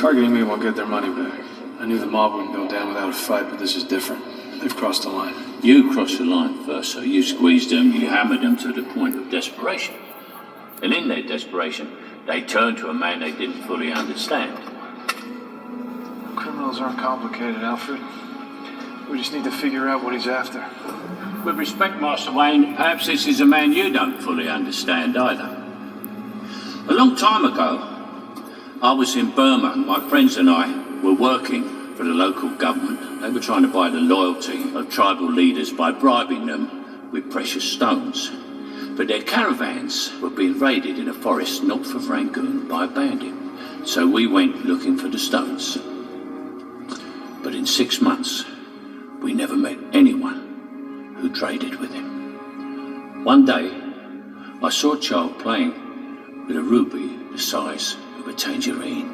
Targeting me won't get their money back. I knew the mob wouldn't go down without a fight, but this is different. They've crossed the line. You crossed the line first, so you squeezed them, you hammered them to the point of desperation. And in their desperation, they turned to a man they didn't fully understand. Criminals aren't complicated, Alfred. We just need to figure out what he's after. With respect, Master Wayne, perhaps this is a man you don't fully understand either. A long time ago, I was in Burma. My friends and I were working for the local government. They were trying to buy the loyalty of tribal leaders by bribing them with precious stones. But their caravans were being raided in a forest north of Rangoon by a bandit. So we went looking for the stones. But in 6 months, we never met anyone who traded with him. One day, I saw a child playing with a ruby the size of a tangerine.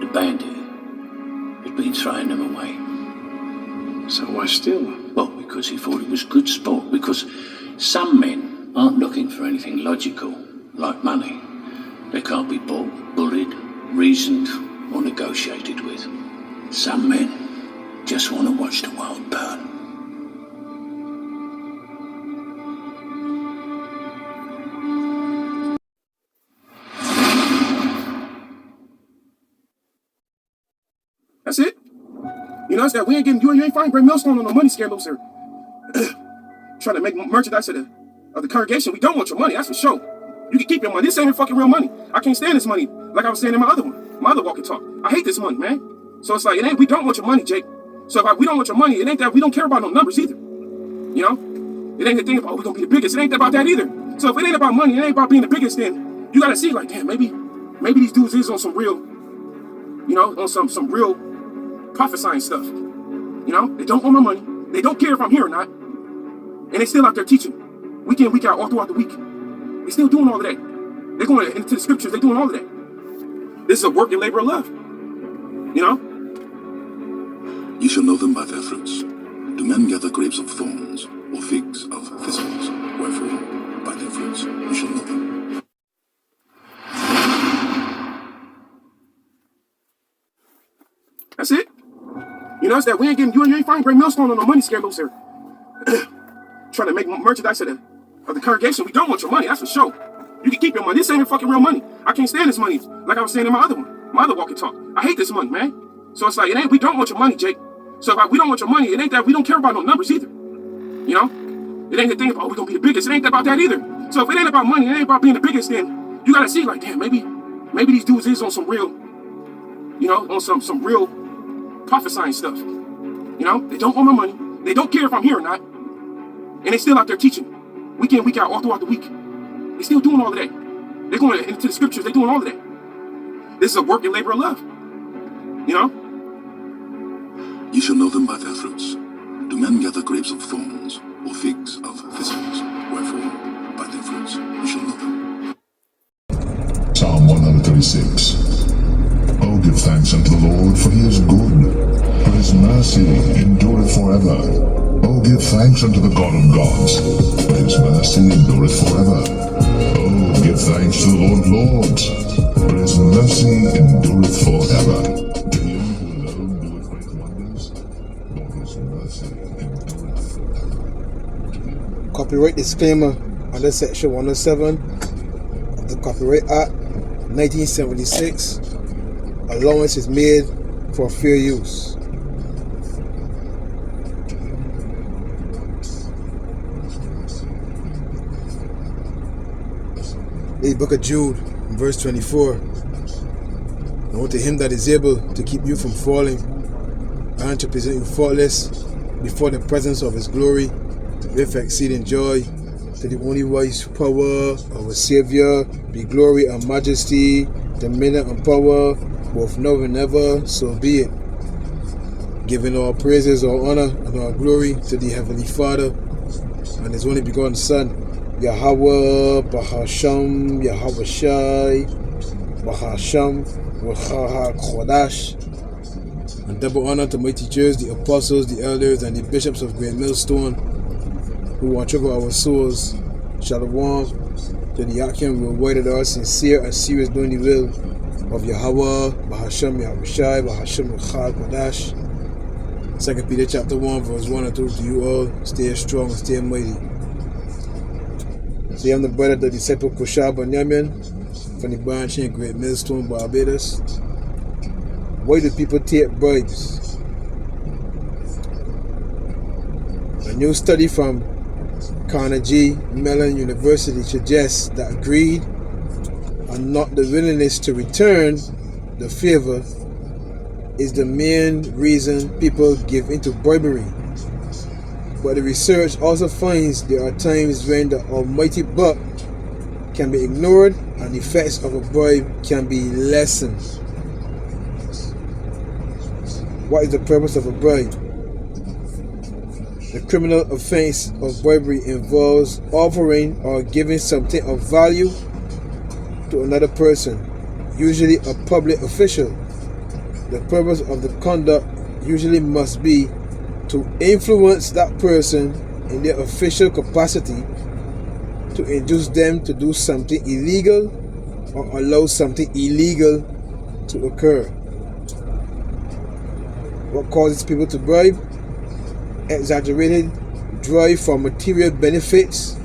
The bandit had been throwing them away. So why steal them? Well, because he thought it was good sport. Because some men aren't looking for anything logical, like money. They can't be bought, bullied, reasoned, or negotiated with. Some men just want to watch the world burn. That's it. You know, it's that we ain't getting you ain't finding great millstone on no money scandals or trying to make merchandise of the congregation. We don't want your money, that's for sure. You can keep your money. This ain't fucking real money. I can't stand this money. Like I was saying in my other one, my other walk and talk. I hate this money, man. So it's like we don't want your money, Jake. So if we don't want your money, it ain't that we don't care about no numbers either. You know? It ain't the thing about we're gonna be the biggest. It ain't about that either. So if it ain't about money, it ain't about being the biggest, then you gotta see like, damn, maybe these dudes is on some real, you know, on some real prophesying stuff. You know, they don't want my money. They don't care if I'm here or not. And they still out there teaching. Week in, week out, all throughout the week. They still doing all of that. They're going into the scriptures. They're doing all of that. This is a work and labor of love. You know? Ye shall know them by their fruits. Do men gather grapes of thorns, or figs of thistles? Wherefore, by their fruits you shall know them. That's it. You know, it's that we ain't getting you ain't finding great millstone on no money scandals or trying to make merchandise of the congregation. We don't want your money, that's for sure. You can keep your money. This ain't fucking real money. I can't stand this money. Like I was saying in my other one, my other walk and talk. I hate this money, man. So it's like we don't want your money, Jake. So if we don't want your money, it ain't that we don't care about no numbers either. You know? It ain't the thing about we're gonna be the biggest. It ain't about that either. So if it ain't about money, it ain't about being the biggest, then you gotta see like, damn, maybe these dudes is on some real, you know, on some real prophesying stuff. You know, they don't want my money. They don't care if I'm here or not. And they still out there teaching. Week in, week out, all throughout the week. They still doing all of that. They're going into the scriptures. They're doing all of that. This is a work and labor of love. You know? Ye shall know them by their fruits. Do men gather grapes of thorns, or figs of thistles? Wherefore, by their fruits you shall know them. Psalm 136. Oh, give thanks unto the Lord, for he is good, for his mercy endureth forever. Oh, give thanks unto the God of gods, for his mercy endureth forever. Oh, give thanks to the Lord of lords, for his mercy endureth forever. To him who alone doeth great wonders, for his mercy endureth forever. Copyright disclaimer under section 107 of the Copyright Act 1976. Allowance is made for fair use. The book of Jude, verse 24. And unto him that is able to keep you from falling, and to present you faultless before the presence of his glory, with exceeding joy, to the only wise power, our Savior, be glory and majesty, dominion and power, both now and ever, so be it. Giving all praises, all honor, and all glory to the Heavenly Father and his only begotten Son, Yahweh, Bahasham, Yahweh Shai, Bahasham, Wachaha Chodash. And double honor to my teachers, the apostles, the elders, and the bishops of Great Millstone, who watch over our souls. Shalom to the Akim who avoided our sincere and serious doing the will of Yahweh, Bahashem Yahushai, Bahashem Echad Kodash. 2 Peter chapter 1, verse 1 and 2. To you all, stay strong and stay mighty. So I'm the brother of the disciple Kushab Banyamin from the branch in Great Millstone, Barbados. Why do people take bribes? A new study from Carnegie Mellon University suggests that greed and not the willingness to return the favor is the main reason people give into bribery. But the research also finds there are times when the almighty buck can be ignored and the effects of a bribe can be lessened. What is the purpose of a bribe? The criminal offense of bribery involves offering or giving something of value to another person, usually a public official. The purpose of the conduct usually must be to influence that person in their official capacity, to induce them to do something illegal or allow something illegal to occur. What causes people to bribe? Exaggerated drive for material benefits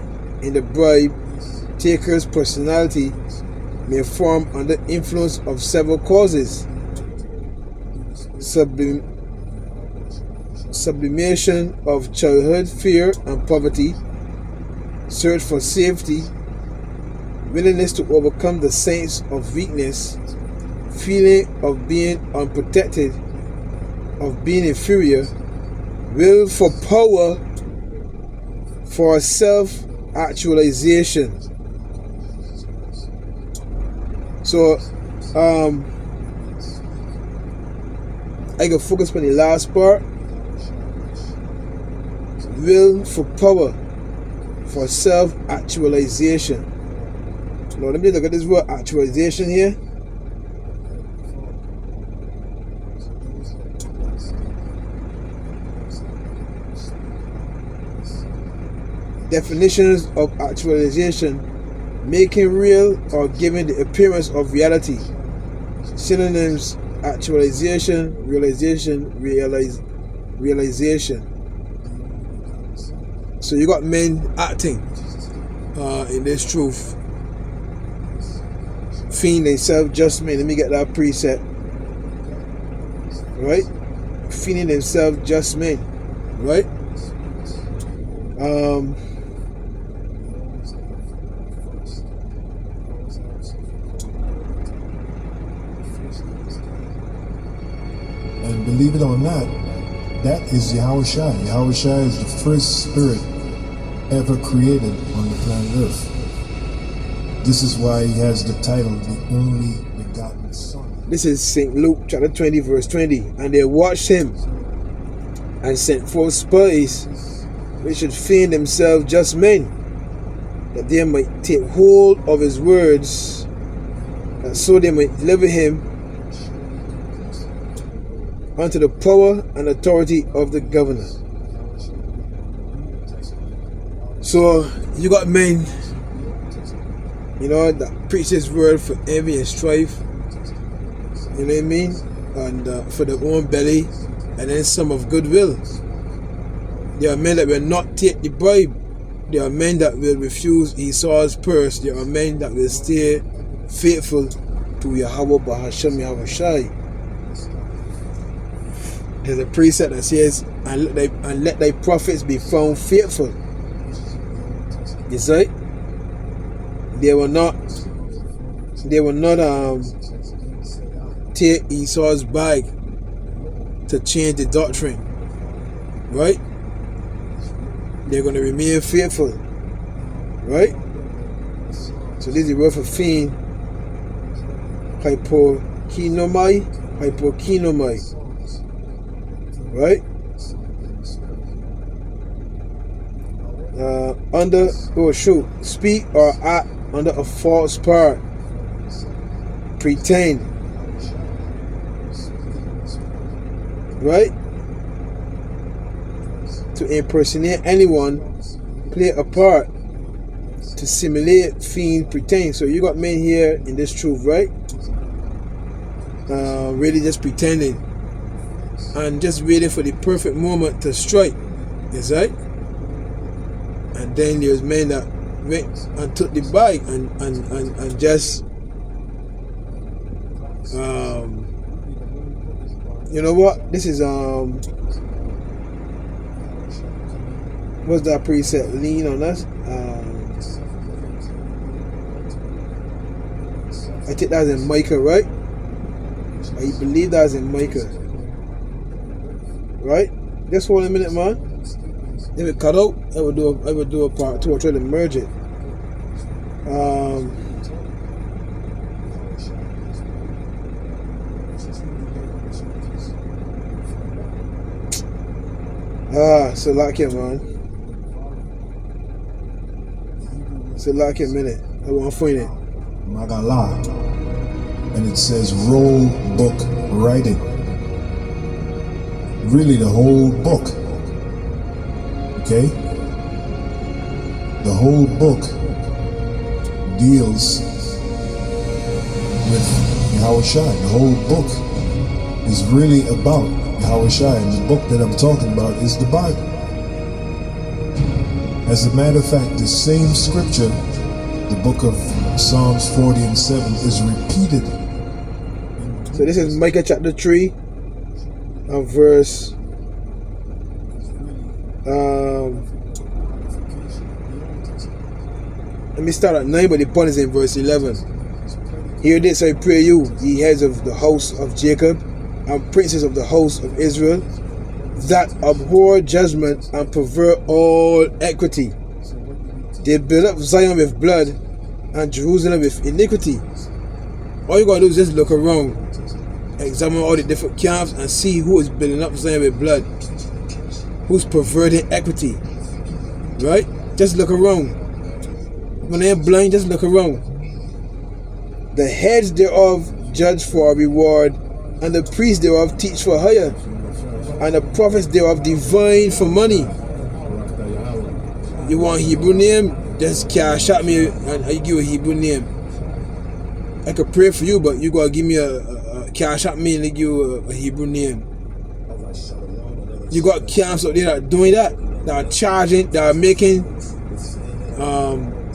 in the bribe taker's personality may form under influence of several causes. Sublimation of childhood fear and poverty, search for safety, willingness to overcome the sense of weakness, feeling of being unprotected, of being inferior, will for power, for self-actualization. So, I can focus on the last part. Will for power, for self-actualization. Now let me look at this word actualization here. Definitions of actualization: making real or giving the appearance of reality. Synonyms: actualization, realization, realization. So you got men acting in this truth, feeing themselves just men. Let me get that preset. Right? Feeling themselves just men. Right? And believe it or not, that is Yahushai. Yahushai is the first spirit ever created on the planet Earth. This is why he has the title, the only begotten Son. This is St. Luke chapter 20, verse 20. And they watched him and sent forth spies which should feign themselves just men, that they might take hold of his words, and so they might deliver him unto the power and authority of the governor. So you got men, that preach this word for envy and strife, you know what I mean, and for their own belly, and then some of goodwill. There are men that will not take the bribe. There are men that will refuse Esau's purse. There are men that will stay faithful to Yahweh Bahashem Yahushai. There's a precept that says, and let thy prophets be found faithful. You see? They will not take Esau's bag to change the doctrine. Right? They're going to remain faithful. Right? So this is the word for fiend. Hypokinomai. Right? Speak or act under a false part. Pretend. Right? To impersonate anyone, play a part, to simulate, fiend, pretend. So you got men here in this truth, right? really just pretending and just waiting for the perfect moment to strike. Is right? And then there's men that went and took the bike and just you know what? This is what's that preset? Lean on us. I think that's in Micah, right? I believe that's in Micah, right? Just hold a minute, man. If it cut out, I would do a part 2. I'll try to merge it. Salakia, man. Salakia, minute. I won't find it. Magala, and it says roll book writing. Really, the whole book. Okay? The whole book deals with Yahushua. The whole book is really about Yahushua, and the book that I'm talking about is the Bible. As a matter of fact, the same scripture, the book of Psalms 40 and 7, is repeated. So this is Micah chapter 3 and verse let me start at 9, but the point is in verse 11. Hear this, I pray you, ye heads of the house of Jacob and princes of the house of Israel, that abhor judgment and pervert all equity. They build up Zion with blood and Jerusalem with iniquity. All you gotta do is just look around, examine all the different camps and see who is building up Zion with blood, who's perverting equity, right? Just look around. When they're blind, just look around. The heads thereof judge for a reward, and the priests thereof teach for hire, and the prophets thereof divine for money. You want Hebrew name? Just cash at me and I give you a Hebrew name. I could pray for you, but you gotta give me a cash at me and I give you a Hebrew name. You got camps out there that are doing that are charging, that are making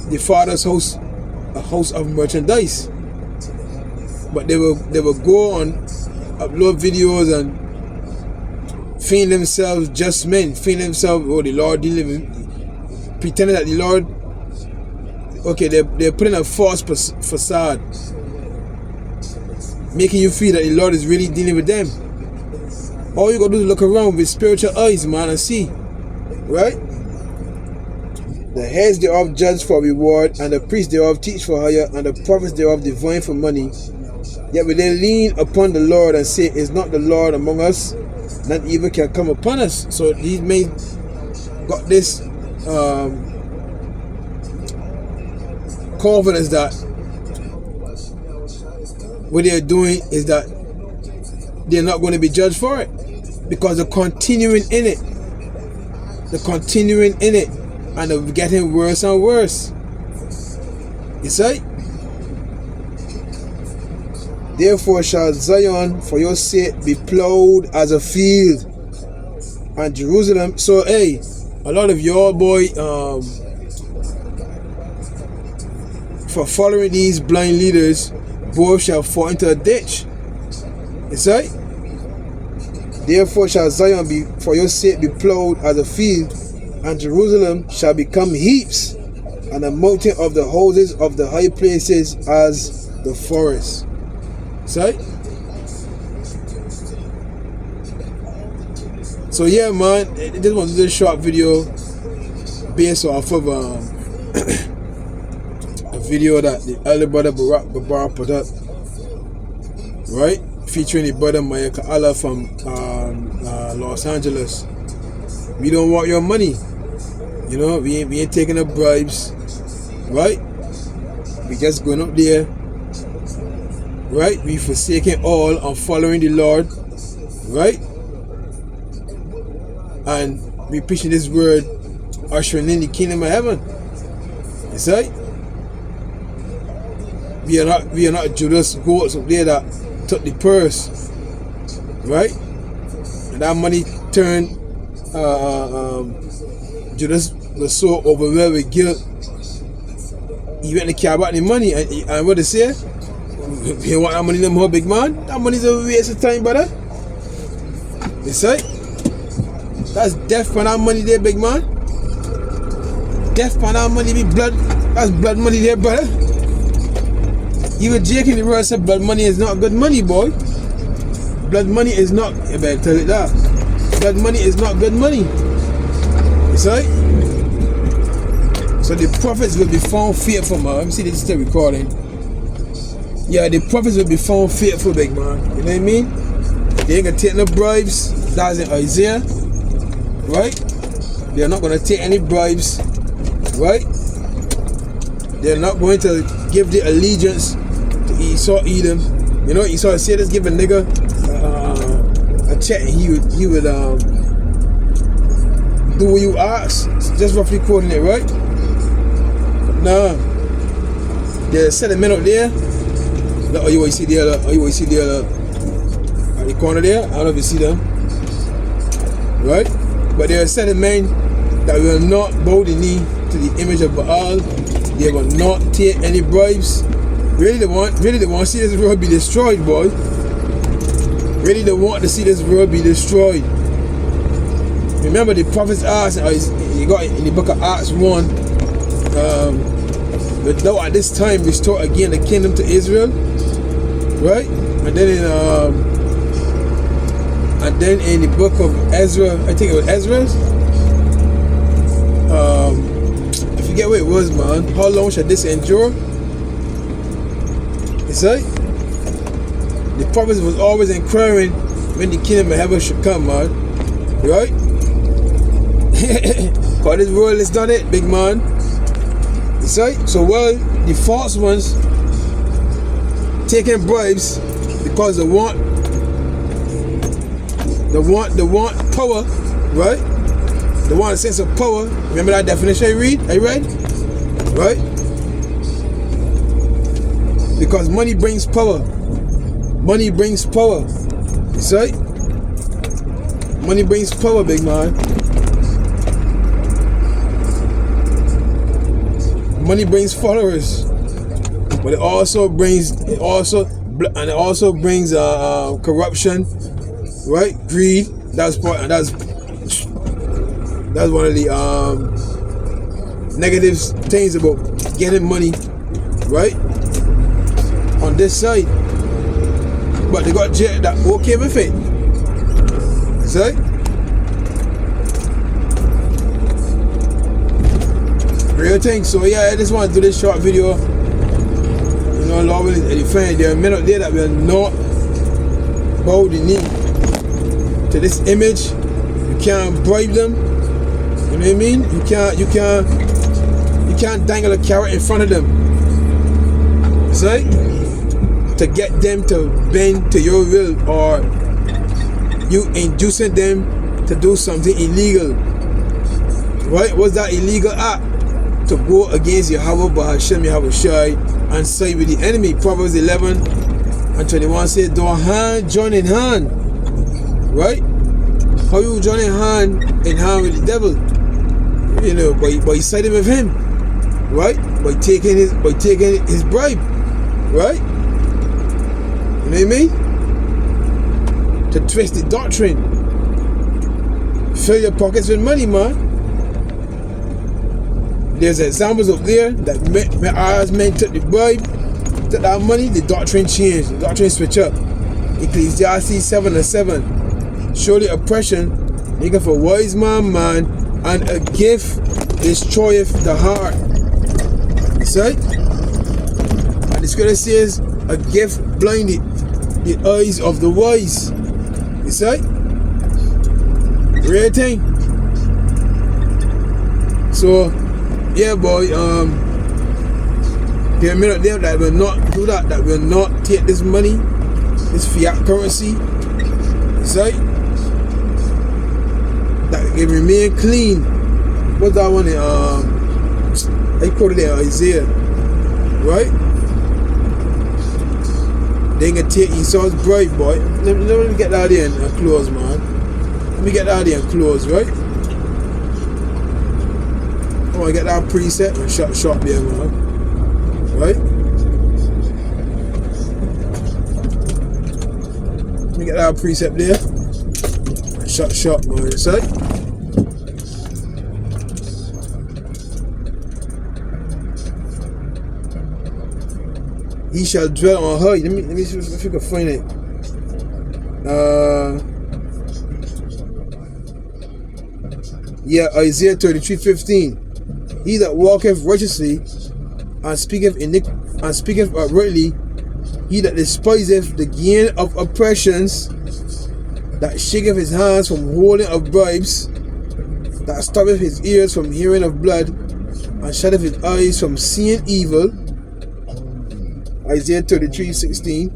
the Father's house a house of merchandise. But they will go on, upload videos and feign themselves just men, feign themselves, oh, the Lord delivering, pretending that the Lord, okay, they're putting a false facade, making you feel that the Lord is really dealing with them. All you gotta do is look around with spiritual eyes, man, and see, right? The heads thereof judge for reward, and the priests thereof teach for hire, and the prophets thereof divine for money. Yet will they lean upon the Lord and say, is not the Lord among us? Not evil can come upon us. So these men got this confidence that what they're doing is that they're not going to be judged for it, because they're continuing in it. They're continuing in it, and they're getting worse and worse. You see? Therefore shall Zion for your sake be plowed as a field, and Jerusalem. So hey, a lot of your boy for following these blind leaders, both shall fall into a ditch. You see? Therefore shall Zion be for your sake be plowed as a field, and Jerusalem shall become heaps, and the mountain of the houses of the high places as the forest. See? So yeah, man, this was a short video based off of a video that the elder brother Barack Babar put up, right? Featuring the brother Mayaka Allah from Los Angeles. We don't want your money, you know. We ain't taking the bribes, right? We just going up there, right? We forsaking all and following the Lord, right? And we preaching this word, ushering in the kingdom of heaven. You see? We are not Judas goats up there that took the purse, right? And that money turned Judas was so overwhelmed with guilt. He went to care about the money, and what they say? You want that money no more, big man? That money's a waste of time, brother. You see? That's death for that money there, big man. Death for that money be blood. That's blood money there, brother. You were Jake in the world said blood money is not good money, boy. Blood money is not, I better tell it that. Blood money is not good money. You see? So the prophets will be found faithful, man. Let me see this still recording. Yeah, the prophets will be found faithful, big man. You know what I mean? They ain't gonna take no bribes. That's in Isaiah. Right? They're not gonna take any bribes. Right? They're not going to give the allegiance to Esau, Edom. You know, Esau said, let's give a nigga a check, and he would do what you ask. Just roughly quoting it, right? Nah. There's a set of men up there. Oh, you see there? At the corner there? I don't know if you see them. Right? But there are a set of men that will not bow the knee to the image of Baal. They will not take any bribes. Really they want to see this world be destroyed, boy. Really they want to see this world be destroyed. Remember the prophets asked, you got in the book of Acts 1, but thou at this time restore again the kingdom to Israel. Right? And then in the book of Ezra, I think it was Ezra's. I forget what it was, man. How long shall this endure? You see? The prophets was always inquiring when the kingdom of heaven should come, man. Right? Cause this world is not it, big man. You see? So the false ones taking bribes because they want power, right? They want a sense of power. Remember that definition I read? Right? Because money brings power. Money brings power. You see? Money brings power, big man. Money brings followers. But it also brings corruption, right? Greed. That's one of the negative things about getting money, right? On this side. But they got Jake that okay with it. See? Real thing. So yeah, I just want to do this short video. You know, Lord willing, there are men out there that will not bow the knee to this image. You can't bribe them. You know what I mean? You can't dangle a carrot in front of them. See? To get them to bend to your will, or you inducing them to do something illegal. Right? What's that illegal act? To go against Yahweh Bahashem Yahweh Shai and side with the enemy. Proverbs 11:21 says, don't hand join in hand. Right? How you join in hand with the devil? You know, by siding with him. Right? By taking his bribe. Right? You know what I mean? To twist the doctrine. Fill your pockets with money, man. There's examples up there that as men took the bribe, took that money, the doctrine changed. The doctrine switch up. Ecclesiastes 7:7. Surely oppression maketh a wise man, and a gift destroyeth the heart. See? And the scripture says, a gift blinded the eyes of the wise. You see? Real thing. So, yeah, boy, there are men out there that will not do that will not take this money, this fiat currency, see? That can remain clean. What's that one? I quoted it in Isaiah, right? They ain't gonna take Esau's bribe, boy. Let me get that there and close, man. Let me get that there and close, right? I wanna get that preset and shot there, man. Right? Let me get that preset there. And shot, man. You see? He shall dwell on her. Let me see if you can find it. Isaiah 33:15. He that walketh righteously and speaketh uprightly, he that despiseth the gain of oppressions, that shaketh his hands from holding of bribes, that stoppeth his ears from hearing of blood, and shutteth his eyes from seeing evil. Isaiah 33:16.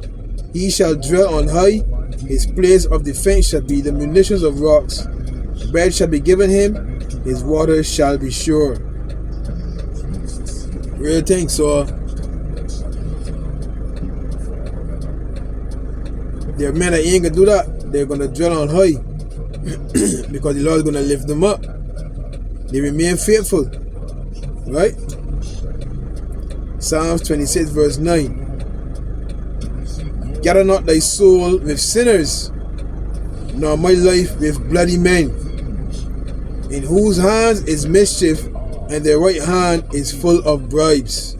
He shall dwell on high, his place of defense shall be the munitions of rocks. Bread shall be given him, his waters shall be sure. Real thing, so there are men that ain't gonna do that. They're gonna dwell on high because the Lord's gonna lift them up. They remain faithful, right? Psalms 26 verse 9. Gather not thy soul with sinners, nor my life with bloody men, in whose hands is mischief, and their right hand is full of bribes.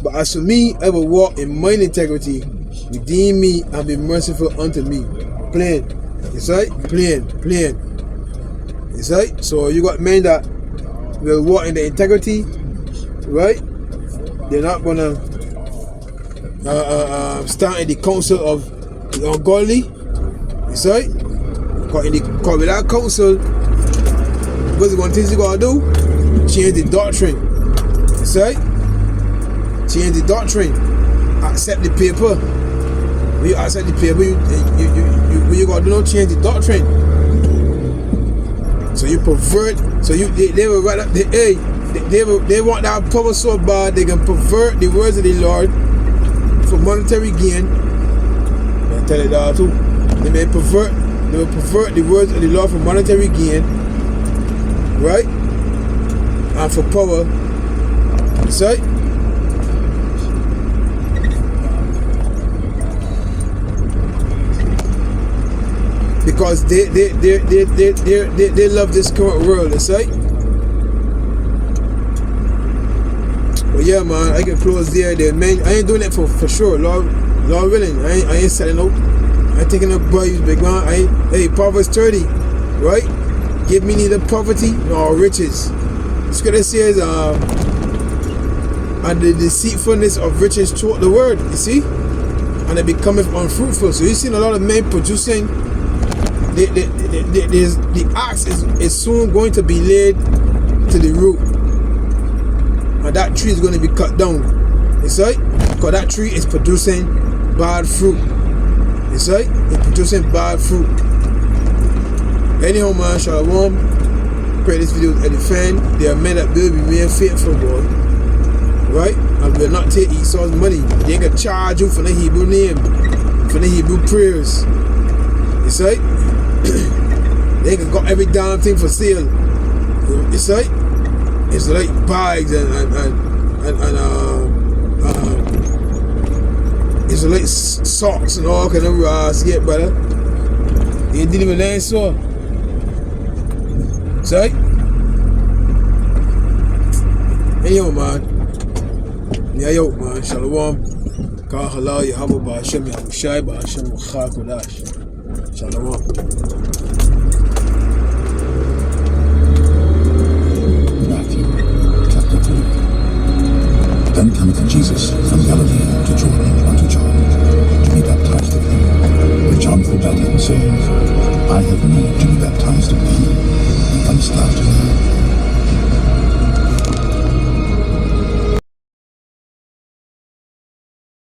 But as for me, I will walk in mine integrity. Redeem me and be merciful unto me. Plain. It's right? Plain. It's right? So you got men that will walk in the integrity, right? They're not gonna stand in the council of the ungodly. It's right? Because with that council, what's the one thing you gotta do? Change the doctrine. It's right? Change the doctrine. Accept the paper. When you accept the paper, you gotta do not change the doctrine. So you pervert. So they will write up they want that power so bad they can pervert the words of the Lord for monetary gain. I tell you that too. They will pervert the words of the Lord for monetary gain, right? And for power. See? Because they love this current world, that's right? But yeah, man, I can close there. Man, I ain't doing it for sure. Lord willing, I ain't selling out. I ain't taking up bribes, big man. Hey, Proverbs 30, right? Give me neither poverty nor riches. The scripture says, and the deceitfulness of riches choke the word, you see? And it becometh unfruitful. So you seen a lot of men producing. The axe is soon going to be laid to the root. And that tree is going to be cut down. You see? Because that tree is producing bad fruit. You see? It's producing bad fruit. Anyhow, man, shalom. Pray this video is edifying. There are men that will remain faithful, boy. Right? And will not take Esau's money. They ain't gonna charge you for the Hebrew name, for the Hebrew prayers. You see? They ain't got every damn thing for sale. You see? It's like bags and it's like socks and all kind of ass. Yeah, brother. They didn't even learn so. See? Anyhow, man. Yeah, yo, man. Shalom. Ka halal Yahweh Ba'Hashem Yahushai Ba'Hashem Wachar Kodash. Shalom.